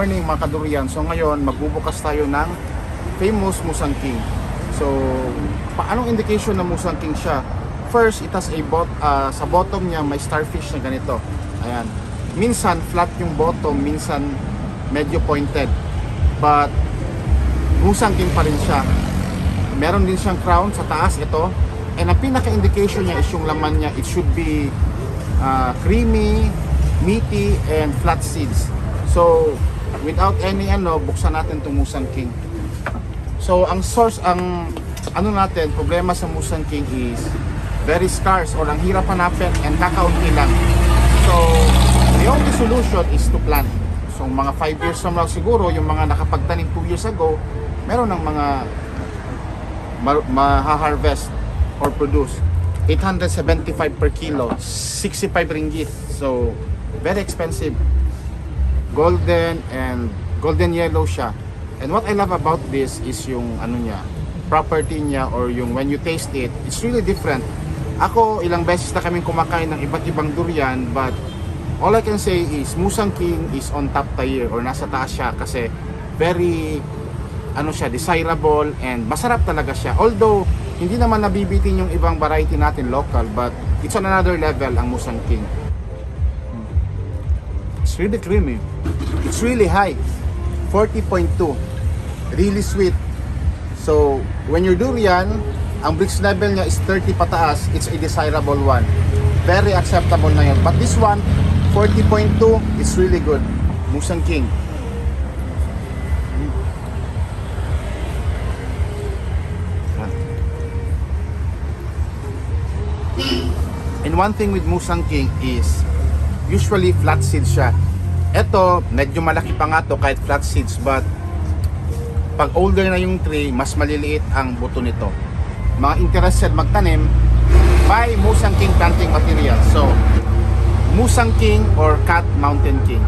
morning mga kadurian. So ngayon magbubukas tayo ng famous Musang King. So paanong indication na Musang King siya? First, it has a sa bottom niya may starfish na ganito. Ayan. Minsan flat yung bottom, minsan medyo pointed. But Musang King pa rin siya. Meron din siyang crown sa taas, ito. And ang pinaka-indication niya is yung laman niya. It should be creamy, meaty, and flat seeds. So, without any buksan natin itong Musang King. So, ang source, natin, problema sa Musang King is very scarce or ang hirap hanapin and kakaunti lang. So, the only solution is to plant. So, mga 5 years from now siguro, yung mga nakapagtanim 2 years ago, meron ng mga maha-harvest or produce. 875 per kilo, 65 ringgit. So, very expensive. Golden and golden yellow siya. And what I love about this is yung property niya, or yung when you taste it, it's really different. Ako, ilang beses na kaming kumakain ng iba't ibang durian, but all I can say is Musang King is on top tier, or nasa taas siya kasi very desirable and masarap talaga siya. Although hindi naman nabibitin yung ibang variety natin local, but it's on another level ang Musang King. It's really creamy. It's really high. 40.2. Really sweet. So, when you're durian, ang Brix level niya is 30 pataas. It's a desirable one. Very acceptable na yun. But this one, 40.2, it's really good. Musang King. And one thing with Musang King is usually flat seeds siya. Ito, medyo malaki pa nga to kahit flat seeds, but pag older na yung tree, mas maliliit ang buto nito. Mga interested magtanim, buy Musang King planting material. So, Musang King or Cat Mountain King.